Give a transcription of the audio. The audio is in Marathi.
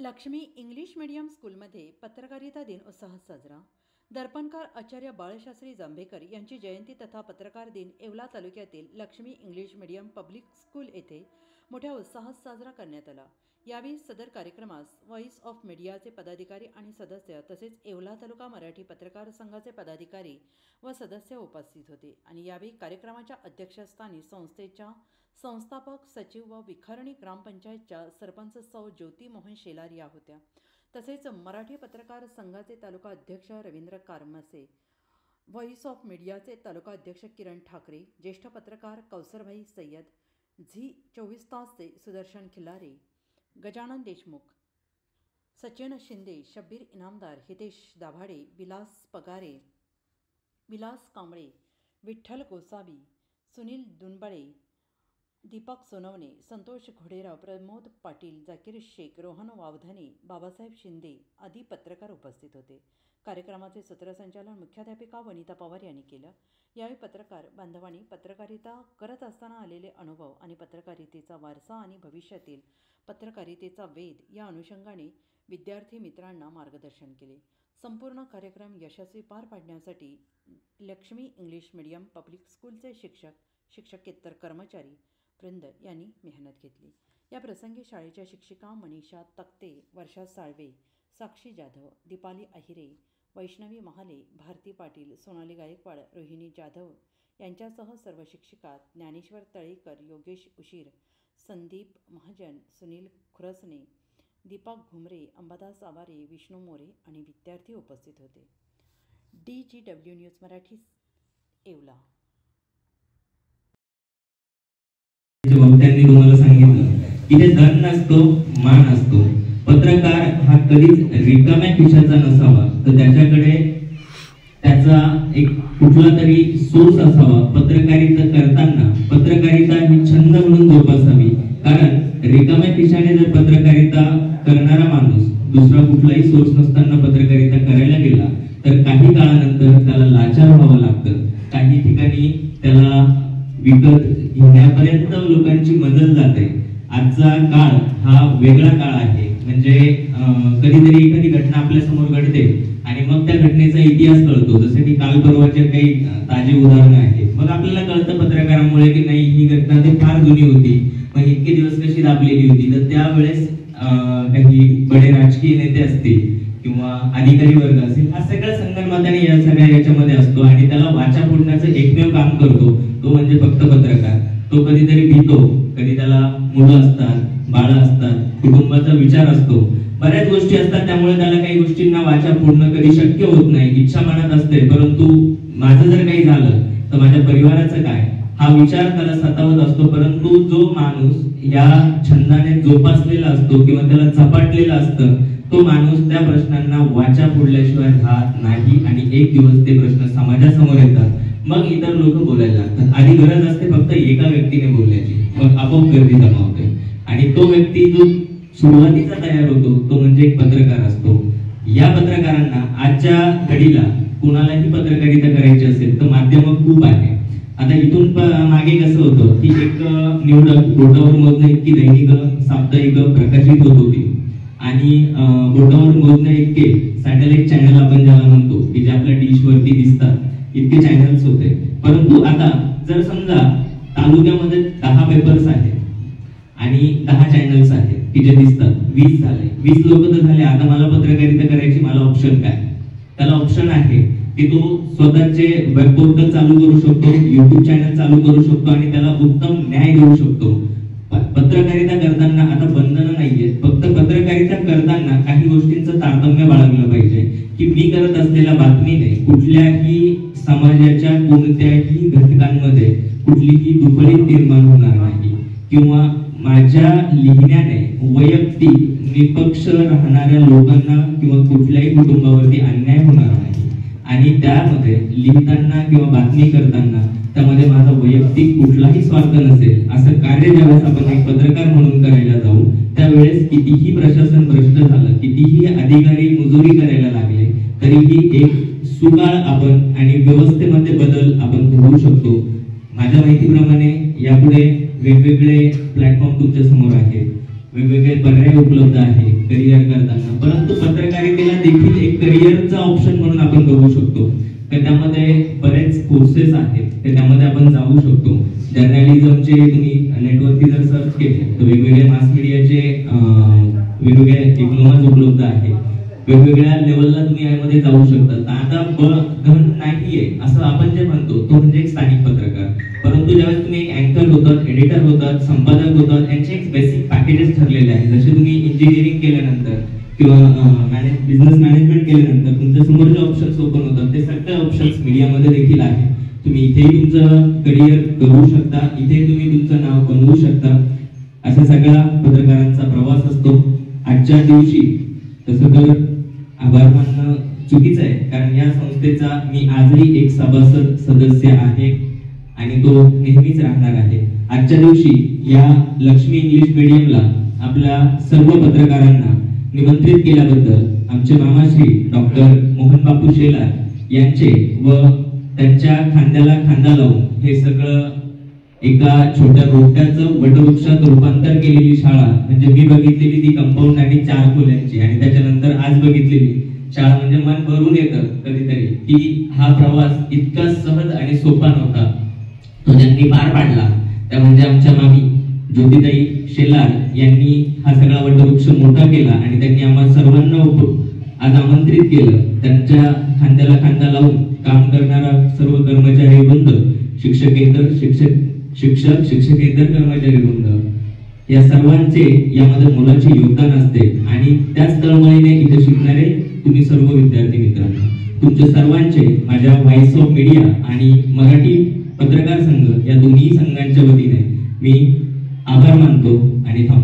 लक्ष्मी इंग्लिश मीडियम स्कूलमध्ये पत्रकारिता दिन उत्साहात साजरा। दर्पणकार आचार्य बाळशास्त्री जांभेकर यांची जयंती तथा पत्रकार दिन येवला तालुक्यातील Lakshmi English medium public school येथे मोठ्या उत्साहात साजरा करण्यात आला। यावेळी सदर कार्यक्रमास व्हॉइस ऑफ मीडियाचे पदाधिकारी आणि सदस्य तसेच येवला तालुका मराठी पत्रकार संघाचे पदाधिकारी व सदस्य उपस्थित होते आणि यावेळी कार्यक्रमाच्या अध्यक्षस्थानी संस्थेच्या संस्थापक सचिव व विखरणी ग्रामपंचायतच्या सरपंच सौ ज्योती मोहन शेलार या होत्या। तसेच मराठी पत्रकार संघाचे तालुका अध्यक्ष रवींद्र कारमसे, व्हॉइस ऑफ मीडियाचे तालुका अध्यक्ष किरण ठाकरे, ज्येष्ठ पत्रकार कौसरभाई सय्यद, झी 24 तासचे सुदर्शन खिल्लारे, गजानन देशमुख, सचिन शिंदे, शब्बीर इनामदार, हितेश दाभाडे, विलास पगारे, विलास कांबळे, विठ्ठल गोसावी, सुनील दुनबळे, दीपक सोनवणे, संतोष घोडेराव, प्रमोद पाटील, जाकीर शेख, रोहन वावधने, बाबासाहेब शिंदे आदी पत्रकार उपस्थित होते। कार्यक्रमाचे सूत्रसंचालन मुख्याध्यापिका वनिता पवार यांनी केलं। यावेळी पत्रकार बांधवांनी पत्रकारिता करत असताना आलेले अनुभव आणि पत्रकारितेचा वारसा आणि भविष्यातील पत्रकारितेचा वेध या अनुषंगाने विद्यार्थी मित्रांना मार्गदर्शन केले। संपूर्ण कार्यक्रम यशस्वी पार पाडण्यासाठी लक्ष्मी इंग्लिश मीडियम पब्लिक स्कूलचे शिक्षक, शिक्षकेतर कर्मचारी वृंद यांनी मेहनत घेतली। या प्रसंगी शाळेच्या शिक्षिका मनीषा तक्ते, वर्षा साळवे, साक्षी जाधव, दीपाली अहिरे, वैष्णवी महाले, भारती पाटील, सोनाली गायकवाड, रोहिणी जाधव यांच्यासह सर्व शिक्षिका, ज्ञानेश्वर तळेकर, योगेश उशीर, संदीप महाजन, सुनील खुरसने, दीपक घुमरे, अंबादास आवारे, विष्णू मोरे आणि विद्यार्थी उपस्थित होते। DGW news Marathi Yeola. त्यांनी तुम्हाला सांगितलं की ते धन नसतो, मान असतो। पत्रकार हा कधीच रिकाम्या खिशाचा नसावा, तर त्याच्याकडे त्याचा एक कुठला तरी सोर्स असावा। पत्रकारिता करताना पत्रकारिता ही छंद म्हणून जोपासावी, कारण रिकाम्या खिशाने जर पत्रकारिता करणारा माणूस दुसरा कुठलाही सोर्स नसताना पत्रकारिता करायला गेला तर काही काळानंतर त्याला लाचार व्हावं लागतं। काही ठिकाणी त्याला विकत घेण्यापर्यंत लोकांची मदत जाते। आजचा काळ हा वेगळा काळ आहे, म्हणजे कधीतरी एखादी घटना आपल्या समोर घडते आणि मग त्या घटनेचा इतिहास कळतो, जसे की काल परवाचे काही ताजे उदाहरण आहेत। मग आपल्याला कळतं पत्रकारांमुळे की नाही, ही घटना ती फार जुनी होती, मग इतके दिवस कशी दाबलेली होती। तर त्यावेळेस काही बडे राजकीय नेते असतील किंवा अधिकारी वर्ग असेल, हा सगळा संगनमताने या सगळ्या याच्यामध्ये असतो आणि त्याला वाचा फोडण्याचं एकमेव काम करतो तो म्हणजे फक्त पत्रकार। तो कधीतरी भीतो, कधी त्याला मुलं असतात, बाळं असतात, कुटुंबाचा विचार असतो, बऱ्याच गोष्टी असतात, त्यामुळे त्याला काही गोष्टींना वाचा फोडणं कधी शक्य होत नाही। इच्छा मनात असते, परंतु माझं जर काही झालं तर माझ्या परिवाराचं काय, हा विचार त्याला सतावत असतो। परंतु जो माणूस या छंदाने जोपासलेला असतो किंवा त्याला झपाटलेला असतं, तो माणूस त्या प्रश्नांना वाचा फोडल्याशिवाय राहत नाही आणि एक दिवस ते प्रश्न समाजासमोर येतात, मग इतर लोक बोलायला लागतात। आधी गरज असते फक्त एका व्यक्तीने बोलण्याची, मग आपोआप गर्दी जमा होते आणि तो व्यक्ती जो सुरुवातीचा तयार होतो तो म्हणजे एक पत्रकार असतो। या पत्रकारांना आजच्या घडीला कुणालाही पत्रकारिता करायची असेल तर माध्यम खूप आहे। आता इथून मागे कसं होतं की एक निवडक बोटावर मोजण्या इतकी दैनिक, साप्ताहिक प्रकाशित होत होती आणि बोटावर मोजण्या इतके सॅटेलाइट चॅनल आपण ज्याला म्हणतो की जे आपल्या डिश वरती दिसतात, इतके चॅनल्स होते। परंतु आता जर समजा तालुक्यामध्ये 10 पेपर्स आहेत आणि 10 चॅनल्स आहेत की जे दिसतात, 20 झाले, 20 लोक तर झाले। आता मला पत्रकारिता करायची, मला ऑप्शन काय? त्याला ऑप्शन आहे की तो स्वतःचे वेब पोर्टल चालू करू शकतो, YouTube चॅनल चालू करू शकतो आणि त्याला उत्तम न्याय देऊ शकतो। पत्रकारिता करताना आता बंधनं नाहीये, फक्त पत्रकारिता करताना काही गोष्टींचं तारतम्य बाळगलं पाहिजे की मी करत असलेल्या बातमीने कुठल्याही समाजाच्या कोणत्याही घटकांमध्ये कुठलीही दुफळीत निर्माण होणार नाही किंवा माझ्या लिहिण्याने वैयक्तिक निपक्ष राहणाऱ्या लोकांना किंवा कुठल्याही कुटुंबावरती अन्याय होणार नाही आणि त्यामध्ये लिहिताना किंवा बातमी करताना त्यामध्ये माझा वैयक्तिक कुठलाही स्वार्थ नसेल असं कार्य ज्यावेळेस आपण एक पत्रकार म्हणून करायला जाऊ त्यावेळेस कितीही प्रशासन भ्रष्ट झालं, कितीही अधिकारी मुजोरी करायला लागले, तरीही एक सुकाळ आपण आणि व्यवस्थेमध्ये बदल आपण घडवू शकतो। माझ्या माहितीप्रमाणे यापुढे वेगवेगळे प्लॅटफॉर्म तुमच्या समोर आहेत, वेगवेगळे पर्याय उपलब्ध आहेत। करिअर करताना, परंतु पत्रकारितेला देखील एक करिअरचा ऑप्शन म्हणून आपण बघू शकतो. तर त्यामध्ये बरेच कोर्सेस आहेत, तर त्यामध्ये आपण जाऊ शकतो. जर्नलिझमचे तुम्ही नेटवरती जर सर्च केले तर वेगवेगळे मास मीडियाचे वेगवेगळे डिप्लोमाज उपलब्ध आहेत. वेगवेगळ्या लेवलला तुम्ही यामध्ये जाऊ शकता. आता धन नाहीये असं आपण जे म्हणतो तो म्हणजे एक स्थानिक पत्रकार, परंतु ज्यावेळेस तुम्ही एक अँकर होतात, एडिटर होतात, संपादक होतात, यांचे एक बेसिक पॅकेजेस ठरलेले आहेत. जसे तुम्ही इंजिनिअरिंग केल्यानंतर किंवा बिझनेस मॅनेजमेंट केल्यानंतर तुमच्या समोर जे ऑप्शन्स ओपन होतात ते सगळे ऑप्शन्स मीडियामध्ये देखील आहेत. तुम्ही इथेही तुमचं करिअर करू शकता, इथे तुम्ही तुमचं नाव बनवू शकता. असा सगळा पत्रकारांचा प्रवास असतो. आजच्या दिवशी तसं तर आभार मानणं चुकीचं आहे, कारण या संस्थेचा मी आजही एक सभासद सदस्य आहे आणि तो नेहमीच राहणार आहे. आजच्या दिवशी या लक्ष्मी इंग्लिश मीडियमला आपल्या सर्व पत्रकारांना निमंत्रित केल्याबद्दल आमचे मामाश्री डॉक्टर मोहन बापू शेलार यांचे व त्यांच्या खांद्याला खांदा लावून हे सगळं एका छोट्या रोपट्याचं वटवृक्षात रूपांतर केलेली शाळा म्हणजे मी बघितलेली ती कंपाऊंड आणि 4 खोल्यांची आणि त्याच्यानंतर आज बघितलेली शाळा म्हणजे मन भरून येतं कधीतरी की हा प्रवास इतका सहज आणि सोपा नव्हता, तो ज्यांनी पार पाडला त्या म्हणजे आमच्या मामी ज्योतिताई शेलार यांनी हा सगळा वटवृक्ष मोठा केला आणि त्यांनी आम्हा सर्वांना आज आमंत्रित केलं. त्यांच्या खांद्याला खांदा लावून काम करणारा सर्व कर्मचारी वृंद, शिक्षकेतर कर्मचारी वृंद या सर्वांचे यामध्ये मोलाचे योगदान असते आणि त्याच तळमळीने इथे शिकणारे तुम्ही सर्व विद्यार्थी मित्रांनो, तुमच्या सर्वांचे माझ्या व्हॉइस ऑफ मीडिया आणि मराठी पत्रकार संघ या दोन्ही संघांच्या वतीने मी आभार मानतो आणि थांबतो.